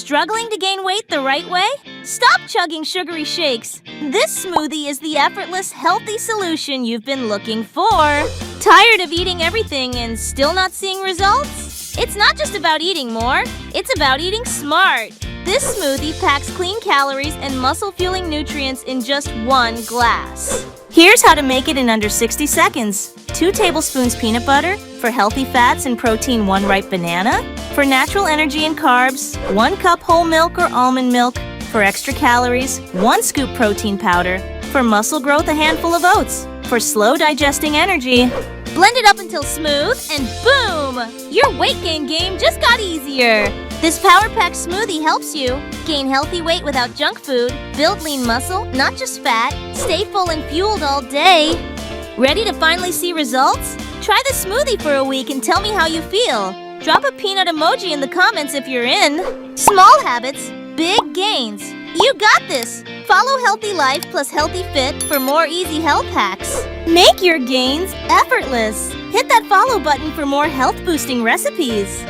Struggling to gain weight the right way? Stop chugging sugary shakes. This smoothie is the effortless, healthy solution you've been looking for. Tired of eating everything and still not seeing results? It's not just about eating more, it's about eating smart. This smoothie packs clean calories and muscle-fueling nutrients in just one glass. Here's how to make it in under 60 seconds. 2 tablespoons peanut butter. For healthy fats and protein, 1 ripe banana. For natural energy and carbs, 1 cup whole milk or almond milk. For extra calories, 1 scoop protein powder. For muscle growth, a handful of oats. For slow digesting energy, blend it up until smooth and boom! Your weight gain game just got easier. This power-packed smoothie helps you gain healthy weight without junk food, build lean muscle, not just fat, stay full and fueled all day. Ready to finally see results? Try the smoothie for a week and tell me how you feel. Drop a peanut emoji in the comments if you're in. Small habits, big gains. You got this! Follow Healthy Life plus Healthy Fit for more easy health hacks. Make your gains effortless. Hit that follow button for more health-boosting recipes.